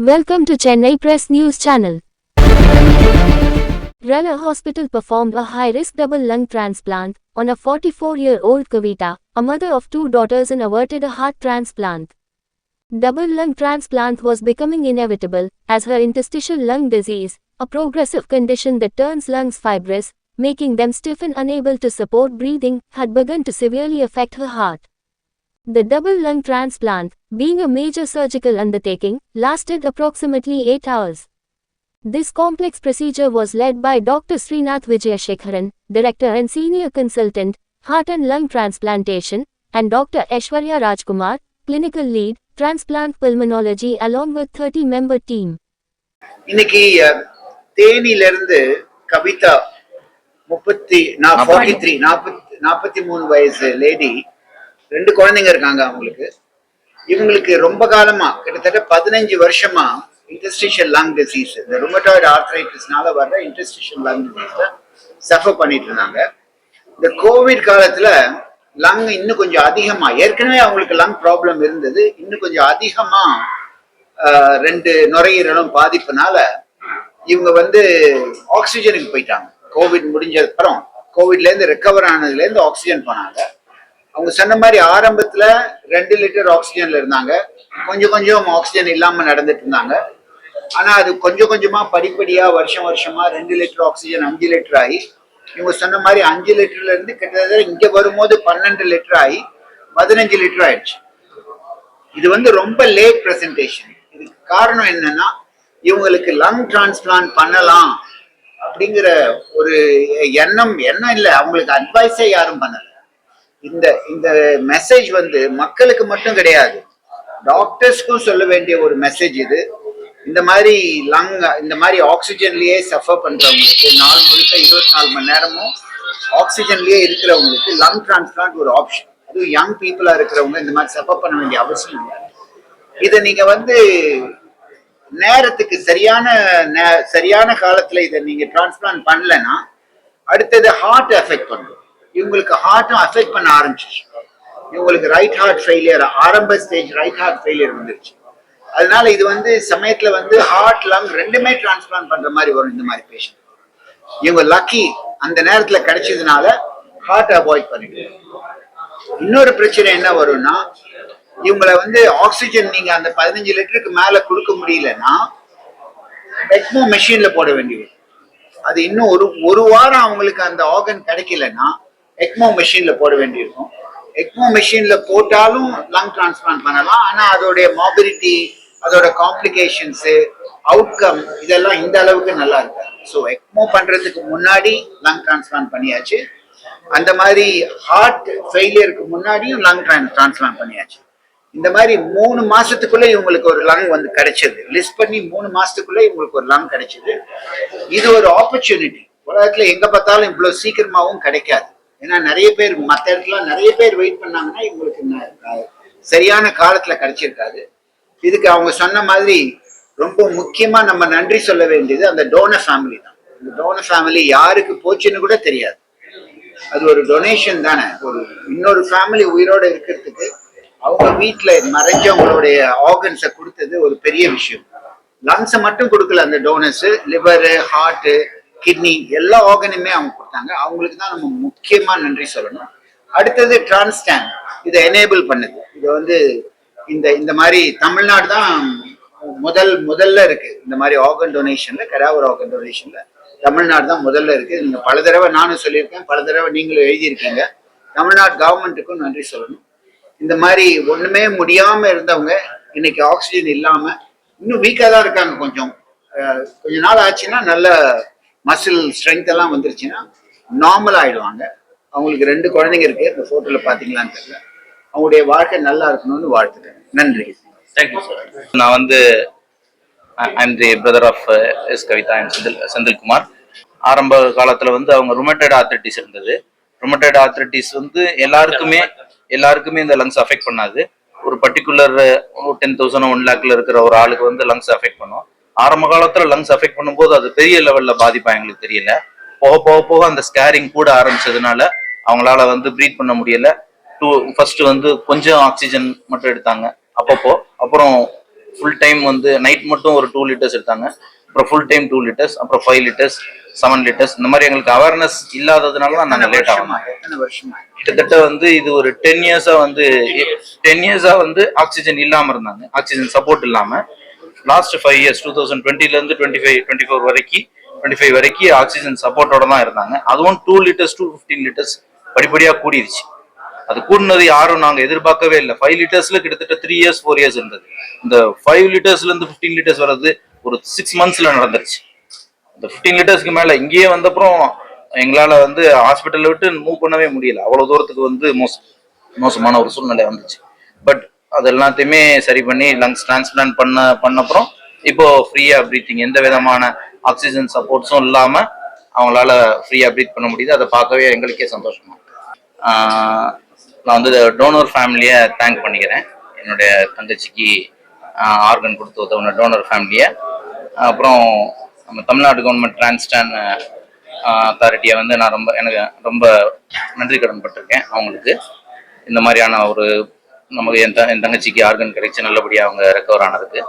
Welcome to Chennai Press News Channel. Rana Hospital performed a high-risk double lung transplant on a 44-year-old Kavita, a mother of 2 daughters, and averted a heart transplant. Double lung transplant was becoming inevitable, as her interstitial lung disease, a progressive condition that turns lungs fibrous, making them stiff and unable to support breathing, had begun to severely affect her heart. The double lung transplant, being a major surgical undertaking, lasted approximately 8 hours. This complex procedure was led by Dr. Srinath Vijayashekharan, Director and Senior Consultant, Heart and Lung Transplantation, and Dr. Aishwarya Rajkumar, Clinical Lead, Transplant Pulmonology, along with 30-member team. இன்னைக்கு தேனியிலிருந்து கவிதா 43 வயசு lady, 2 குழந்தைங்க இருக்காங்க அவங்களுக்கு. இவங்களுக்கு ரொம்ப காலமா, கிட்டத்தட்ட 15 வருஷமா இன்டர்ஸ்டிஷியல் லங் டிசீஸ், இந்த ருமட்டாய்டு ஆர்த்ரைட்டிஸ்னால வர்ற இன்டர்ஸ்டிஷியல் லங் டிசீஸ்ல சஃபர் பண்ணிட்டு இருந்தாங்க. இந்த கோவிட் காலத்துல லங் இன்னும் கொஞ்சம் அதிகமா, ஏற்கனவே அவங்களுக்கு லங் ப்ராப்ளம் இருந்தது, இன்னும் கொஞ்சம் அதிகமா 2 நுரையீரலும் பாதிப்புனால இவங்க ஆக்சிஜனுக்கு போயிட்டாங்க. கோவிட் முடிஞ்ச அப்புறம், கோவிட்ல இருந்து ரெக்கவர் ஆனதுல இருந்து ஆக்சிஜன் போனாங்க. அவங்க சொன்ன மாதிரி ஆரம்பத்துல 2 லிட்டர் ஆக்சிஜன்ல இருந்தாங்க, கொஞ்சம் கொஞ்சம் ஆக்சிஜன் இல்லாம நடந்துட்டு இருந்தாங்க. ஆனா அது கொஞ்சம் கொஞ்சமா படிப்படியா வருஷமா 2 லிட்டர் ஆக்சிஜன் 5 லிட்டர் ஆகி, இவங்க சொன்ன மாதிரி 5 லிட்டர்ல இருந்து கிட்டத்தட்ட இங்க வரும்போது 12 லிட்டர் ஆகி 15 லிட்டர் ஆயிடுச்சு. இது ரொம்ப லேட் பிரசன்டேஷன். இதுக்கு காரணம் என்னன்னா, இவங்களுக்கு லங் டிரான்ஸ்பிளான்ட் பண்ணலாம் அப்படிங்கிற ஒரு எண்ணம் இல்லை, அவங்களுக்கு அட்வைஸே யாரும் பண்ணல. இந்த மெசேஜ் மக்களுக்கு மட்டும் கிடையாது, டாக்டர்ஸ்க்கும் சொல்ல வேண்டிய ஒரு மெசேஜ் இது. இந்த மாதிரி ஆக்சிஜன்லயே சஃபர் பண்றவங்களுக்கு, நாள் முழுக்க 24 மணி நேரமும் ஆக்சிஜன்லயே இருக்கிறவங்களுக்கு லங் டிரான்ஸ்பிளான்ட் ஒரு ஆப்ஷன். அதுவும் யங் பீப்புளா இருக்கிறவங்க இந்த மாதிரி சஃபர் பண்ண வேண்டிய அவசியம் இல்லை. இதை நீங்க நேரத்துக்கு சரியான காலத்துல இதை நீங்க டிரான்ஸ்பிளான்ட் பண்ணலன்னா அடுத்தது ஹார்ட் எஃபெக்ட் பண்ணும். இவங்களுக்கு ஹார்ட்டும் அஃபெக்ட் பண்ண ஆரம்பிச்சிச்சு. இவங்களுக்கு ரைட் ஹார்ட் ஃபெயிலியர், ஆரம்ப ஸ்டேஜ் ரைட் ஹார்ட் ஃபெயிலியர் வந்துருச்சு. அதனால இது சமயத்துல ஹார்ட் லங் ரெண்டுமே டிரான்ஸ்பிளான்ட் பண்ற மாதிரி வரும் இந்த மாதிரி பேஷண்ட். இவங்க லக்கி, அந்த நேரத்துல கிடைச்சதுனால ஹார்ட் அவாய்ட் பண்ணிடுவோம். இன்னொரு பிரச்சனை என்ன வரும்னா, இவங்களை ஆக்சிஜன் நீங்க அந்த 15 லிட்டருக்கு மேல கொடுக்க முடியலன்னா எக்மோ மெஷின்ல போட வேண்டியது. அது இன்னும் ஒரு வாரம் அவங்களுக்கு அந்த ஆர்கன் கிடைக்கலன்னா எக்மோ மெஷின்ல போட வேண்டியிருக்கும். எக்மோ மெஷின்ல போட்டாலும் லங் டிரான்ஸ்பிளான்ட் பண்ணலாம். ஆனா அதோடைய மாபிலிட்டி, அதோட காம்ப்ளிகேஷன்ஸ், அவுட்கம் இதெல்லாம் இந்த அளவுக்கு நல்லா இருக்காது. ஸோ எக்மோ பண்றதுக்கு முன்னாடி லங் டிரான்ஸ்பிளான்ட் பண்ணியாச்சு. அந்த மாதிரி ஹார்ட் ஃபெயிலியருக்கு முன்னாடியும் லங் டிரான்ஸ்பிளான்ட் பண்ணியாச்சு. இந்த மாதிரி 3 மாசத்துக்குள்ள இவங்களுக்கு ஒரு லங் கிடைச்சது. லிஸ்ட் பண்ணி 3 மாசத்துக்குள்ள இவங்களுக்கு ஒரு லங் கிடைச்சது. இது ஒரு ஆப்பர்ச்சுனிட்டி. உலகத்துல எங்க பார்த்தாலும் இவ்வளவு சீக்கிரமாவும் கிடைக்காது. ஏன்னா நிறைய பேர் மற்ற இடத்துல நிறைய பேர் வெயிட் பண்ணாங்கன்னா இவங்களுக்கு சரியான காலத்துல கிடைச்சிருக்காது. இதுக்கு அவங்க சொன்ன மாதிரி ரொம்ப முக்கியமா நம்ம நன்றி சொல்ல வேண்டியது அந்த டோனர் ஃபேமிலி தான். இந்த டோனர் ஃபேமிலி யாருக்கு போச்சுன்னு கூட தெரியாது. அது ஒரு டொனேஷன் தானே. இன்னொரு ஃபேமிலி உயிரோட இருக்கிறதுக்கு அவங்க வீட்டுல மறைஞ்சவங்களுடைய ஆர்கன்ஸை கொடுத்தது ஒரு பெரிய விஷயம். லங்ஸை மட்டும் கொடுக்கல அந்த டோனர்ஸ், லிவர், ஹார்ட், கிட்னி எல்லா ஆர்கனுமே அவங்க கொடுத்தாங்க. அவங்களுக்கு தான் நம்ம முக்கியமா நன்றி சொல்லணும். அடுத்தது டிரான்ஸ்டான் இதை எனேபிள் பண்ணுது. இது இந்த மாதிரி தமிழ்நாடு தான் முதல்ல இருக்கு. இந்த மாதிரி ஆர்கன் டொனேஷன்ல, கடாவர் ஆர்கன் டொனேஷன்ல தமிழ்நாடு தான் முதல்ல இருக்கு. நீங்க பல தடவை நானும் சொல்லியிருக்கேன், பல தடவை நீங்களும் எழுதியிருக்கீங்க. தமிழ்நாடு கவர்மெண்ட்டுக்கும் நன்றி சொல்லணும். இந்த மாதிரி ஒண்ணுமே முடியாம இருந்தவங்க இன்னைக்கு ஆக்சிஜன் இல்லாம இன்னும் வீக்கா தான் இருக்காங்க. கொஞ்சம் நாள் ஆச்சுன்னா நல்ல மசில் ஸ்ட்ரென்த் எல்லாம் வந்துருச்சுன்னா நார்மல் ஆயிடுவாங்க. அவங்களுக்கு 2 குழந்தைங்க இருக்கு, இந்த போட்டோல பாத்தீங்களான்னு தெரியல. அவங்களுடைய வாழ்க்கை நல்லா இருக்கணும்னு வாழ்த்துக்கிறேன். நன்றி. Thank you sir. நான் I'm the brother of S Kavitha and Senthilkumar. ஆரம்ப காலத்துல அவங்க ருமட்டாய்டு ஆர்த்ரைட்டிஸ் இருந்தது. ருமட்டாய்டு ஆர்த்ரைட்டிஸ் எல்லாருக்குமே இந்த லங்ஸ் அஃபெக்ட் பண்ணாது. ஒரு பர்டிகுலர் 10,000 1 lakhல இருக்கிற ஒரு ஆளுக்கு லங்ஸ் அஃபெக்ட் பண்ணும். ஆரம்ப காலத்துல லங்ஸ் அஃபெக்ட் பண்ணும்போது அது பெரிய லெவல்ல பாதிப்பா எங்களுக்கு தெரியல. போக அந்த ஸ்கேரிங் கூட ஆரம்பிச்சதுனால அவங்களால ப்ரீத் பண்ண முடியல. ஃபர்ஸ்ட் கொஞ்சம் ஆக்சிஜன் மட்டும் எடுத்தாங்க அப்பப்போ. அப்புறம் ஃபுல் டைம் வந்து நைட் மட்டும் ஒரு 2 லிட்டர்ஸ் எடுத்தாங்க. அப்புறம் ஃபுல் டைம் 2 லிட்டர்ஸ், அப்புறம் 5 லிட்டர்ஸ், 7 லிட்டர்ஸ். இந்த மாதிரி எங்களுக்கு அவேர்னஸ் இல்லாததுனால தான் நாங்கள் லேட் ஆகும். எத்தனை வருஷமா? கிட்டத்தட்ட வந்து இது ஒரு 10 இயர்ஸா வந்து 10 இயர்ஸா வந்து ஆக்சிஜன் இல்லாம இருந்தாங்க, ஆக்சிஜன் சப்போர்ட் இல்லாம. லாஸ்ட் 5 இயர்ஸ் 2020ல இருந்து 25 வரைக்கும் ஆக்சிஜன் சப்போர்ட்டோட தான் இருந்தாங்க. அதுவும் 2 லிட்டர்ஸ் to 15 லிட்டர்ஸ் படிப்படியா கூடிருச்சு. அது கூடினது யாரும் நாங்க எதிர்பார்க்கவே இல்லை. 5 லிட்டர்ஸ்ல கிட்டத்தட்ட 3 இயர்ஸ் 4 இயர்ஸ் இருந்தது. இந்த 5 லிட்டர்ஸ்ல இருந்து 15 லிட்டர்ஸ் வர்றது ஒரு 6 மந்த்ஸ்ல நடந்துருச்சு. இந்த 15 லிட்டர்ஸ்க்கு மேல இங்கேயே வந்தப்புறம் எங்களால வந்து ஹாஸ்பிட்டலை விட்டு மூவ் பண்ணவே முடியல. அவ்வளவு தூரத்துக்கு வந்து மோசமான ஒரு சூழ்நிலை வந்துச்சு. பட் அது எல்லாத்தையுமே சரி பண்ணி லங்ஸ் டிரான்ஸ்பிளான்ட் பண்ணப்புறம் இப்போ ஃப்ரீயா ப்ரீத்திங், எந்த விதமான ஆக்சிஜன் சப்போர்ட்ஸும் இல்லாம அவங்களால ஃப்ரீயா ப்ரீத் பண்ண முடியுது. அதை பார்க்கவே எங்களுக்கே சந்தோஷமா. நான் வந்து டோனர் ஃபேமிலியை தேங்க் பண்ணிக்கிறேன். என்னுடைய தங்கச்சிக்கு ஆர்கன் கொடுத்து உதவுன டோனர் ஃபேமிலியை. அப்புறம் நம்ம தமிழ்நாடு கவர்மெண்ட் டிரான்ஸ்பிளான்ட் அத்தாரிட்டியை வந்து நான் எனக்கு ரொம்ப நன்றி கடன் பட்டிருக்கேன். அவங்களுக்கு இந்த மாதிரியான ஒரு நமக்கு என் தங்கச்சிக்கு ஆர்கன் கிடைச்சி நல்லபடியாக அவங்க ரெக்கவர் ஆனதுக்கு.